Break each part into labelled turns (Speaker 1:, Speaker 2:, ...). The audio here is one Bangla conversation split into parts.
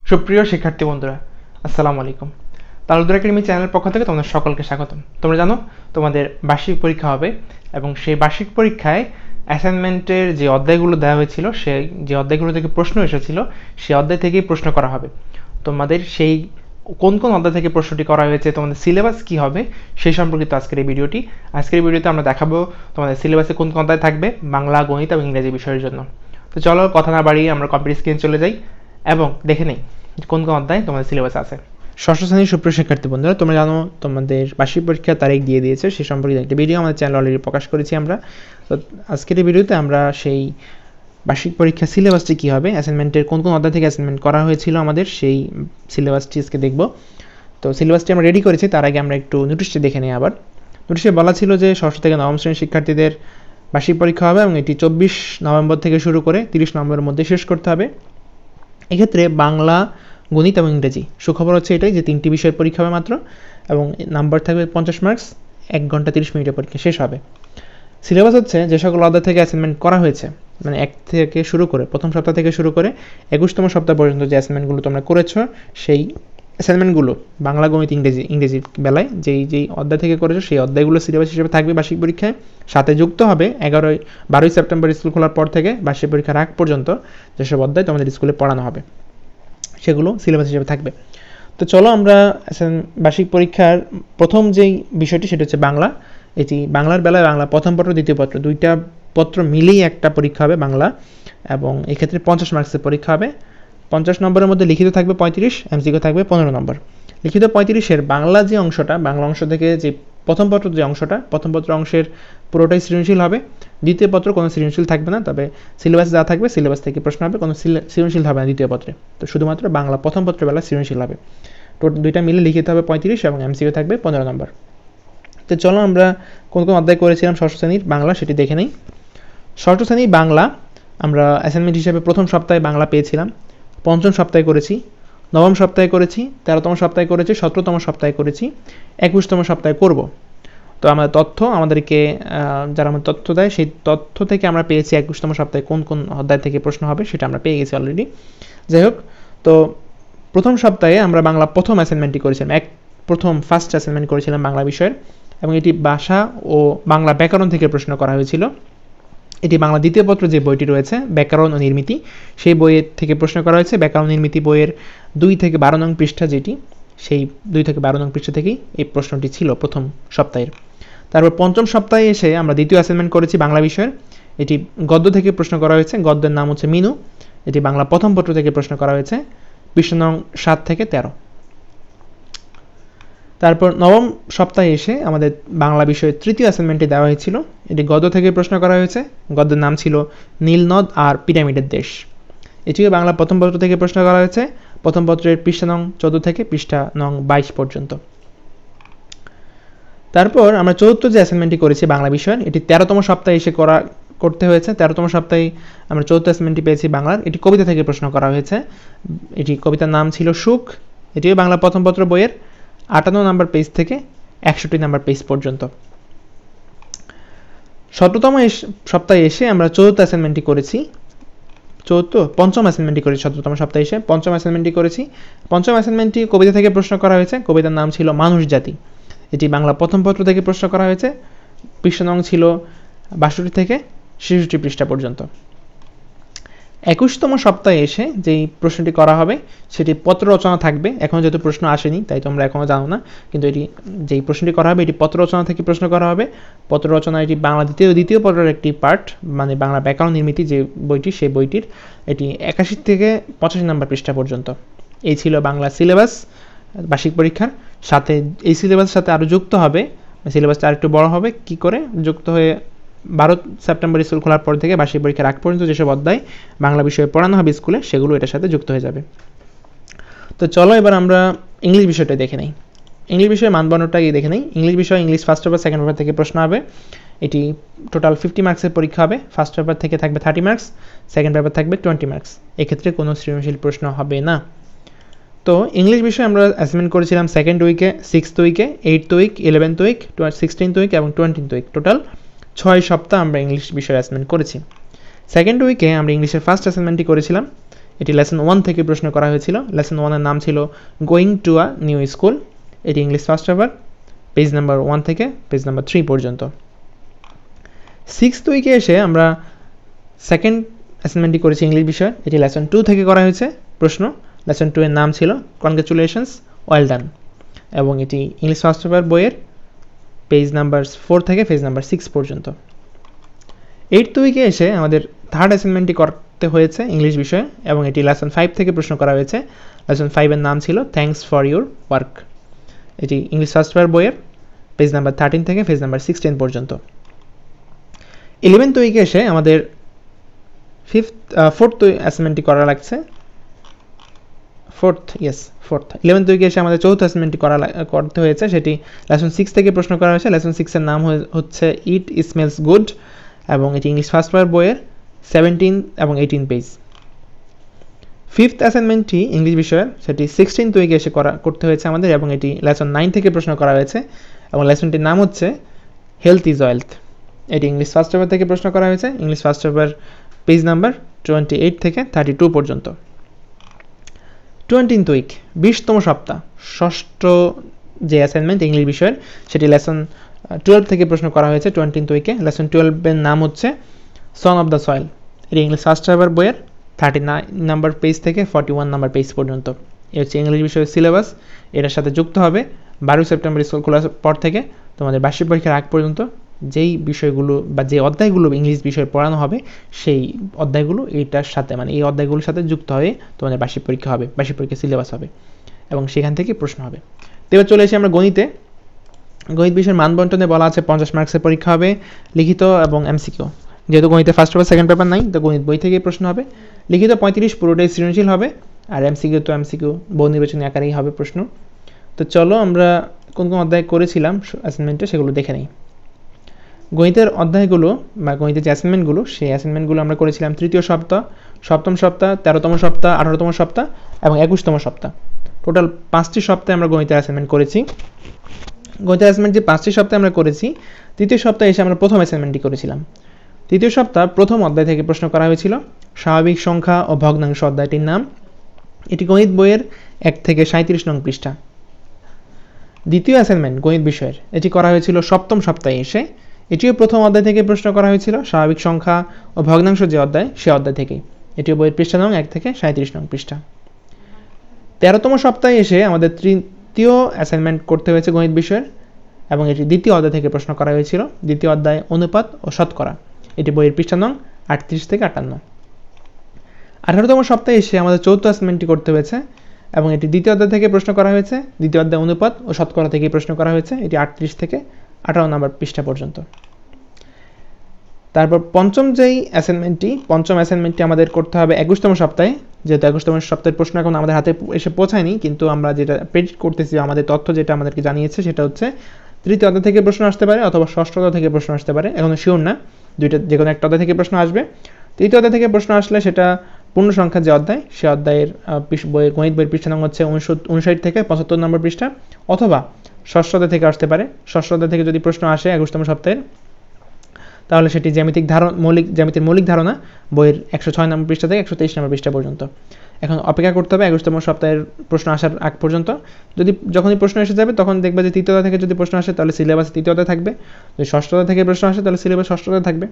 Speaker 1: সুপ্রিয় শিক্ষার্থী বন্ধুরা, আসসালামু আলাইকুম। তালুদ্দুর একাডেমি চ্যানেলের পক্ষ থেকে তোমাদের সকলকে স্বাগতম। তোমরা জানো তোমাদের বার্ষিক পরীক্ষা হবে এবং সেই বার্ষিক পরীক্ষায় অ্যাসাইনমেন্টের যে অধ্যায়গুলো দেওয়া হয়েছিল, সেই যে অধ্যায়গুলো থেকে প্রশ্ন এসেছিল, সেই অধ্যায় থেকেই প্রশ্ন করা হবে। তোমাদের সেই কোন কোন অধ্যায় থেকে প্রশ্নটি করা হয়েছে, তোমাদের সিলেবাস কি হবে সেই সম্পর্কিত আজকের এই ভিডিওটি। আজকের এই ভিডিওতে আমরা দেখাবো তোমাদের সিলেবাসে কোন কোন অধ্যায় থাকবে বাংলা, গণিত এবং ইংরেজি বিষয়ের জন্য। তো চলো কথা না বাড়িয়ে আমরা কম্পিউটার স্ক্রিনে চলে যাই এবং দেখে নেই কোন কোন অধ্যায় তোমাদের সিলেবাস আছে। ষষ্ঠ শ্রেণীর সুপ্রিয় শিক্ষার্থী বন্ধুরা, তোমরা জানো তোমাদের বার্ষিক পরীক্ষার তারিখ দিয়ে দিয়েছে, সেই সম্পর্কিত একটা ভিডিও আমাদের চ্যানেল অলরেডি প্রকাশ করেছি আমরা। তো আজকের এই ভিডিওতে আমরা সেই বার্ষিক পরীক্ষার সিলেবাসটি কী হবে, অ্যাসাইনমেন্টের কোন কোন অধ্যায় থেকে অ্যাসাইনমেন্ট করা হয়েছিল আমাদের, সেই সিলেবাসটি আজকে দেখব। তো সিলেবাসটি আমরা রেডি করেছি, তার আগে আমরা একটু নোটিশটি দেখে নিই। আবার নোটিশে বলা ছিল যে ষষ্ঠ থেকে নবম শ্রেণীর শিক্ষার্থীদের বার্ষিক পরীক্ষা হবে এবং এটি 24 নভেম্বর থেকে শুরু করে 30 নভেম্বরের মধ্যে শেষ করতে হবে। এক্ষেত্রে বাংলা, গণিত এবং ইংরেজি, সুখবর হচ্ছে এটাই যে 3টি বিষয়ের পরীক্ষা হবে মাত্র এবং নাম্বার থাকবে 50 মার্কস। 1 ঘন্টা 30 মিনিটের পরীক্ষা শেষ হবে। সিলেবাস হচ্ছে যে সকল অধ্যায় থেকে অ্যাসাইনমেন্ট করা হয়েছে, মানে 1 থেকে শুরু করে প্রথম সপ্তাহ থেকে শুরু করে 21তম সপ্তাহ পর্যন্ত যে অ্যাসাইনমেন্টগুলো তোমরা করেছো, সেই অ্যাসাইনমেন্টগুলো বাংলা, গণিত, ইংরেজির বেলায় যেই অধ্যায় থেকে করেছো সেই অধ্যায়গুলো সিলেবাস হিসেবে থাকবে বার্ষিক পরীক্ষায়। সাথে যুক্ত হবে 12ই সেপ্টেম্বর স্কুল খোলার পর থেকে বার্ষিক পরীক্ষার আগ পর্যন্ত যেসব অধ্যায় তোমাদের স্কুলে পড়ানো হবে সেগুলো সিলেবাস হিসেবে থাকবে। তো চলো আমরা বার্ষিক পরীক্ষার প্রথম যেই বিষয়টি সেটা হচ্ছে বাংলা। এটি বাংলার বেলায় বাংলা প্রথম পত্র, দ্বিতীয় পত্র, দুইটা পত্র মিলেই একটা পরীক্ষা হবে বাংলা, এবং এক্ষেত্রে 50 মার্কসের পরীক্ষা হবে। 50 নম্বরের মধ্যে লিখিত থাকবে 35, এমসিকিউ থাকবে 15 নম্বর। লিখিত 35-এর বাংলা যে অংশটা, বাংলা অংশ থেকে যে প্রথম পত্র যে অংশটা, প্রথম পত্র অংশের পুরোটাই সৃজনশীল হবে। দ্বিতীয় পত্র কোনো সৃজনশীল থাকবে না, তবে সিলেবাস যা থাকবে সিলেবাস থেকে প্রশ্ন হবে, কোনো সৃজনশীল হবে না দ্বিতীয় পত্রে। তো শুধুমাত্র বাংলা প্রথম পত্রের বেলা সৃজনশীল হবে। দুইটা মিলে লিখিত হবে 35 এবং এমসিকিউ থাকবে 15 নম্বর। তো চলো আমরা কোন কোন অধ্যায় করেছিলাম ষষ্ঠ শ্রেণীর বাংলা সেটি দেখে নিই। ষষ্ঠ শ্রেণীর বাংলা আমরা অ্যাসাইনমেন্ট হিসেবে প্রথম সপ্তাহে বাংলা পেয়েছিলাম, পঞ্চম সপ্তাহে করেছি, নবম সপ্তাহে করেছি, 13তম সপ্তাহে করেছি, 17তম সপ্তাহে করেছি, 21তম সপ্তাহে করব। তো আমাদের তথ্য আমাদেরকে যারা আমাদের তথ্য দেয়, সেই তথ্য থেকে আমরা পেয়েছি 21তম সপ্তাহে কোন কোন অধ্যায় থেকে প্রশ্ন হবে সেটা আমরা পেয়ে গেছি অলরেডি। যাই হোক, তো প্রথম সপ্তাহে আমরা বাংলা প্রথম অ্যাসাইনমেন্টটি করেছিলাম, ফার্স্ট অ্যাসাইনমেন্ট করেছিলাম বাংলা বিষয়ের, এবং এটি ভাষা ও বাংলা ব্যাকরণ থেকে প্রশ্ন করা হয়েছিল। এটি বাংলা দ্বিতীয় পত্র যে বইটি রয়েছে ব্যাকরণ ও নির্মিতি, সেই বইয়ের থেকে প্রশ্ন করা হয়েছে। ব্যাকরণ নির্মিতি বইয়ের 2 থেকে 12 নং পৃষ্ঠা, যেটি সেই 2 থেকে 12 নং পৃষ্ঠা থেকেই এই প্রশ্নটি ছিল প্রথম সপ্তাহের। তারপর পঞ্চম সপ্তাহে এসে আমরা দ্বিতীয় অ্যাসাইনমেন্ট করেছি বাংলা বিষয়ের। এটি গদ্য থেকে প্রশ্ন করা হয়েছে, গদ্যের নাম হচ্ছে মিনু। এটি বাংলা প্রথম পত্র থেকে প্রশ্ন করা হয়েছে, পৃষ্ঠা নং 7 থেকে 13। তারপর নবম সপ্তাহে এসে আমাদের বাংলা বিষয়ের তৃতীয় অ্যাসাইনমেন্টটি দেওয়া হয়েছিল। এটি গদ্য থেকে প্রশ্ন করা হয়েছে, গদ্যের নাম ছিল নীলনদ আর পিরামিডের দেশ। এটিও বাংলা প্রথম পত্র থেকে প্রশ্ন করা হয়েছে, প্রথম পত্রের পৃষ্ঠা নং 14 থেকে পৃষ্ঠা নং 22 পর্যন্ত। তারপর আমরা চতুর্থ যে অ্যাসাইনমেন্টটি করেছি বাংলা বিষয়ের, এটি 13তম সপ্তাহে এসে করতে হয়েছে। 13তম সপ্তাহে আমরা চতুর্থ অ্যাসাইনমেন্টটি পেয়েছি বাংলার। এটি কবিতা থেকে প্রশ্ন করা হয়েছে, এটি কবিতার নাম ছিল সুখ। এটিও বাংলা প্রথম পত্র বইয়ের 58 নম্বর পেজ থেকে 61 নম্বর পেজ পর্যন্ত। 17তম সপ্তাহে এসে আমরা চতুর্থ অ্যাসাইনমেন্টটি করেছি, পঞ্চম অ্যাসাইনমেন্টটি করেছি 17তম সপ্তাহে এসে পঞ্চম অ্যাসাইনমেন্টটি করেছি। পঞ্চম অ্যাসাইনমেন্টটি কবিতা থেকে প্রশ্ন করা হয়েছে, কবিতার নাম ছিল মানুষ জাতি। এটি বাংলা প্রথম পত্র থেকে প্রশ্ন করা হয়েছে, পৃষ্ঠা নং ছিল 62 থেকে 66 পৃষ্ঠা পর্যন্ত। 21তম সপ্তাহে এসে যেই প্রশ্নটি করা হবে সেটি পত্র রচনা থাকবে। এখনও যেহেতু প্রশ্ন আসেনি তাই তোমরা এখনও জানো না, কিন্তু এটি যেই প্রশ্নটি করা হবে এটি পত্র রচনা থেকে প্রশ্ন করা হবে। পত্র রচনা এটি বাংলা দ্বিতীয় পত্রের একটি পার্ট, মানে বাংলা ব্যাকরণ নির্মিতি যে বইটি, সেই বইটির এটি 81 থেকে 85 নম্বর পৃষ্ঠা পর্যন্ত। এই ছিল বাংলা সিলেবাস বার্ষিক পরীক্ষার। সাথে এই সিলেবাসের সাথে আরও যুক্ত হবে, সিলেবাসটা আরেকটু বড় হবে, কি করে যুক্ত হয়ে 12 সেপ্টেম্বর স্কুল খোলার পর থেকে বার্ষিক পরীক্ষার আগ পর্যন্ত যেসব অধ্যায় বাংলা বিষয়ে পড়ানো হবে স্কুলে সেগুলো এটার সাথে যুক্ত হয়ে যাবে। তো চলো এবার আমরা ইংলিশ বিষয়টা দেখে নিই। ইংলিশ বিষয়ের মানদণ্ডটাই দেখে নিই। ইংলিশ বিষয় English first paper, second paper থেকে প্রশ্ন হবে। এটি টোটাল 50 মার্কসের পরীক্ষা হবে। ফার্স্ট পেপার থেকে থাকবে 30 মার্কস, সেকেন্ড পেপার থাকবে 20 মার্কস। এক্ষেত্রে কোনো সৃজনশীল প্রশ্ন হবে না। তো ইংলিশ বিষয়ে আমরা অ্যাসাইনমেন্ট করেছিলাম 2nd উইকে, 6th উইকে, 8th week, 11th week, 16th week এবং 20th উইক। টোটাল 6 সপ্তাহ আমরা ইংলিশ বিষয়ে অ্যাসাইনমেন্ট করেছি। 2nd উইকে আমরা ইংলিশের ফার্স্ট অ্যাসাইনমেন্টটি করেছিলাম। এটি লেসন 1 থেকে প্রশ্ন করা হয়েছিল। লেসন 1 এর নাম ছিল going to a new school. এটি English first paper, page number 1 থেকে পেজ নাম্বার 3 পর্যন্ত। 6th উইকে এসে আমরা সেকেন্ড অ্যাসাইনমেন্টটি করেছি ইংলিশ বিষয়। এটি লেসন 2 থেকে করা হয়েছে প্রশ্ন। লেসন 2 এর নাম ছিল কনগ্রাচুলেশনস, ওয়েল ডান, এবং এটি ইংলিশ ফার্স্ট পেপার বইয়ের পেজ নাম্বার 4 থেকে পেজ নাম্বার 6 পর্যন্ত। 8th উইকে এসে আমাদের থার্ড অ্যাসাইনমেন্টটি করতে হয়েছে ইংলিশ বিষয়ে, এবং এটি লেসন 5 থেকে প্রশ্ন করা হয়েছে। লেসন 5 এর নাম ছিল থ্যাঙ্কস ফর ইউর ওয়ার্ক। এটি ইংলিশ ফার্স্ট পেপার বইয়ের পেজ নাম্বার 13 থেকে পেজ নাম্বার 16 পর্যন্ত। 11th উইকে এসে আমাদের ফোর্থ অ্যাসাইনমেন্টটি করা লাগছে। ফোর্থ 11th উইকে এসে আমাদের চৌথ অ্যাসাইনমেন্টটি করতে হয়েছে। সেটি লেসন 6 থেকে প্রশ্ন করা হয়েছে। লেসন 6 এর নাম হচ্ছে ইট স্মেলস গুড, এবং এটি ইংলিশ ফার্স্ট পেপার বইয়ের 17 এবং 18 পেজ। 5th অ্যাসাইনমেন্টটি ইংলিশ বিষয়ের, সেটি 16th উইকে এসে করতে হয়েছে আমাদের, এবং এটি লেসন 9 থেকে প্রশ্ন করা হয়েছে, এবং লেসনটির নাম হচ্ছে হেলথ ইজ ওয়েলথ। এটি ইংলিশ ফার্স্ট পেপার থেকে প্রশ্ন করা হয়েছে। English first paper page number 28 থেকে 32 পর্যন্ত। 20th উইক, 20তম সপ্তাহ, ষষ্ঠ যে অ্যাসাইনমেন্ট ইংলিশ বিষয়ের, সেটি লেসন 12 থেকে প্রশ্ন করা হয়েছে 20th উইকে। লেসন 12 এর নাম হচ্ছে সন অফ দ্য সয়েল। এটি ইংলিশ ফার্স্ট পেপার বইয়ের 39 নাম্বার পেজ থেকে 41 নাম্বার পেজ পর্যন্ত। এ হচ্ছে ইংলিশ বিষয়ের সিলেবাস। এটার সাথে যুক্ত হবে 12 সেপ্টেম্বর স্কুল খোলার পর থেকে তোমাদের বার্ষিক পরীক্ষার আগ পর্যন্ত যেই বিষয়গুলো বা যে অধ্যায়গুলো ইংলিশ বিষয়ে পড়ানো হবে, সেই অধ্যায়গুলো এইটার সাথে, মানে এই অধ্যায়গুলোর সাথে যুক্ত হয়ে তোমাদের বার্ষিক পরীক্ষা হবে, বার্ষিক পরীক্ষার সিলেবাস হবে, এবং সেখান থেকে প্রশ্ন হবে। তো এবার চলে এসে আমরা গণিতে। গণিত বিষয়ের মানবন্টনে বলা আছে 50 মার্কসের পরীক্ষা হবে, লিখিত এবং এমসিকিউ। যেহেতু গণিতে ফার্স্ট পেপার সেকেন্ড পেপার নাই, তো গণিত বই থেকেই প্রশ্ন হবে। লিখিত 35, পুরোটাই সৃজনশীল হবে, আর এমসিকিউ তো এমসিকিউ বহু নির্বাচনী আকারেই হবে প্রশ্ন। তো চলো আমরা কোন কোন অধ্যায় করেছিলাম অ্যাসাইনমেন্টে সেগুলো দেখে নিই। গণিতের অধ্যায়গুলো বা গণিতের যে অ্যাসাইনমেন্টগুলো, সেই অ্যাসাইনমেন্টগুলো আমরা করেছিলাম তৃতীয় সপ্তাহ, সপ্তম সপ্তাহ, 13তম সপ্তাহ, 18তম সপ্তাহ এবং 21তম সপ্তাহ। টোটাল 5টি সপ্তাহে আমরা গণিতের অ্যাসাইনমেন্ট করেছি। গণিতের অ্যাসাইনমেন্ট যে 5টি সপ্তাহে আমরা করেছি, তৃতীয় সপ্তাহে এসে আমরা প্রথম অ্যাসাইনমেন্টটি করেছিলাম। তৃতীয় সপ্তাহ প্রথম অধ্যায় থেকে প্রশ্ন করা হয়েছিল স্বাভাবিক সংখ্যা ও ভগ্নাংশ অধ্যায়টির নাম। এটি গণিত বইয়ের 1 থেকে 37 নং পৃষ্ঠা। দ্বিতীয় অ্যাসাইনমেন্ট গণিত বিষয়ের, এটি করা হয়েছিল সপ্তম সপ্তাহে এসে। এটিও প্রথম অধ্যায় থেকে প্রশ্ন করা হয়েছিল স্বাভাবিক সংখ্যা ও ভগ্নাংশ যে অধ্যায়, সে অধ্যায় থেকেই। এটিও বইয়ের পৃষ্ঠা নং 1 থেকে 37 নং পৃষ্ঠা। 13তম সপ্তাহে এসে আমাদের তৃতীয় অ্যাসাইনমেন্ট করতে হয়েছে গণিত বিষয়ের, এবং এটি দ্বিতীয় অধ্যায় থেকে প্রশ্ন করা হয়েছিল। দ্বিতীয় অধ্যায় অনুপাত ও শতকরা। এটি বইয়ের পৃষ্ঠা নং 38 থেকে 58। 18তম সপ্তাহে এসে আমাদের চৌথ অ্যাসাইনমেন্টটি করতে হয়েছে, এবং এটি দ্বিতীয় অধ্যায় থেকে প্রশ্ন করা হয়েছে। দ্বিতীয় অধ্যায় অনুপাত ও শতকরা থেকে প্রশ্ন করা হয়েছে। এটি 38 থেকে 58 নম্বর পৃষ্ঠা পর্যন্ত। তারপর পঞ্চম অ্যাসাইনমেন্টটি আমাদের করতে হবে 21তম সপ্তাহে। যেহেতু 21তম সপ্তাহের প্রশ্ন এখন আমাদের হাতে এসে পৌঁছায়নি, কিন্তু আমরা যেটা প্রেডিক্ট করতেছি, আমাদের তথ্য যেটা আমাদেরকে জানিয়েছে, সেটা হচ্ছে তৃতীয় অধ্যায় থেকে প্রশ্ন আসতে পারে অথবা ষষ্ঠ অধ্যায় থেকে প্রশ্ন আসতে পারে। এখনো শিওর না, দুইটা যে কোনো একটা অধ্যায় থেকে প্রশ্ন আসবে। তৃতীয় অধ্যায় থেকে প্রশ্ন আসলে সেটা পূর্ণ সংখ্যার যে অধ্যায়, সে অধ্যায়ের গণিত বইয়ের পৃষ্ঠা নং হচ্ছে 59 থেকে 75 নম্বর পৃষ্ঠা, অথবা ষষ্ঠ অধ্যায় থেকে আসতে পারে। ষষ্ঠ অধ্যায় থেকে যদি প্রশ্ন আসে 21তম সপ্তাহের, তাহলে সেটি জ্যামিতির মৌলিক ধারণা বইয়ের 106 নম্বর পৃষ্ঠা থেকে 123 নম্বর পৃষ্ঠা পর্যন্ত। এখন অপেক্ষা করতে হবে 21তম সপ্তাহের প্রশ্ন আসার আগ পর্যন্ত। যখনই প্রশ্ন এসে যাবে, তখন দেখবে যে তৃতীয় অধ্যায় থেকে যদি প্রশ্ন আসে, তাহলে সিলেবাস তৃতীয় অধ্যায় থাকবে। যদি ষষ্ঠ অধ্যায় থেকে প্রশ্ন আসে, তাহলে সিলেবাস ষষ্ঠ অধ্যায় থাকবে।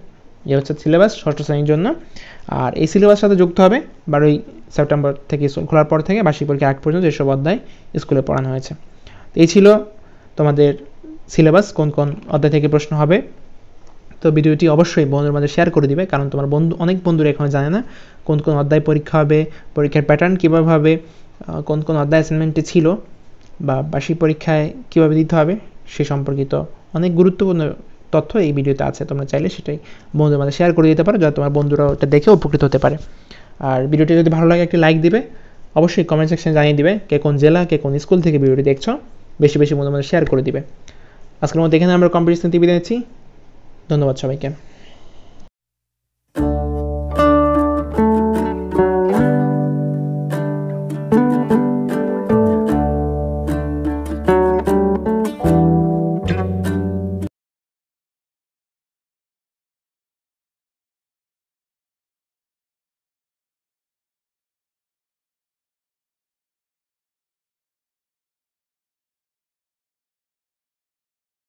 Speaker 1: এই হচ্ছে সিলেবাস ষষ্ঠ শ্রেণীর জন্য। আর এই সিলেবাসের সাথে যুক্ত হবে 12 সেপ্টেম্বর থেকে স্কুল খোলার পর থেকে বার্ষিক পরীক্ষা আগ পর্যন্ত যেসব অধ্যায় স্কুলে পড়ানো হয়েছে। এই ছিল তোমাদের সিলেবাস, কোন কোন অধ্যায় থেকে প্রশ্ন হবে। তো ভিডিওটি অবশ্যই বন্ধুদের মধ্যে শেয়ার করে দিবে, কারণ তোমার অনেক বন্ধুরা এখনো জানে না কোন কোন অধ্যায় পরীক্ষা হবে, পরীক্ষার প্যাটার্ন কীভাবে হবে, কোন কোন অধ্যায় অ্যাসাইনমেন্টে ছিল, বা বার্ষিক পরীক্ষায় কীভাবে দিতে হবে সে সম্পর্কিত অনেক গুরুত্বপূর্ণ তথ্য এই ভিডিওতে আছে। তোমরা চাইলে সেটাই বন্ধুদের মধ্যে শেয়ার করে দিতে পারো, যাতে তোমার বন্ধুরা ওটা দেখে উপকৃত হতে পারে। আর ভিডিওটি যদি ভালো লাগে একটি লাইক দিবে, অবশ্যই কমেন্ট সেকশনে জানিয়ে দিবে কে কোন জেলা, কে কোন স্কুল থেকে ভিডিওটি দেখছো। বেশি বেশি বন্ধুদের মধ্যে শেয়ার করে দিবে। আজকের মধ্যে এখানে আমরা কম্পিটিশন টিভি দিচ্ছি। ধন্যবাদ সবাইকে।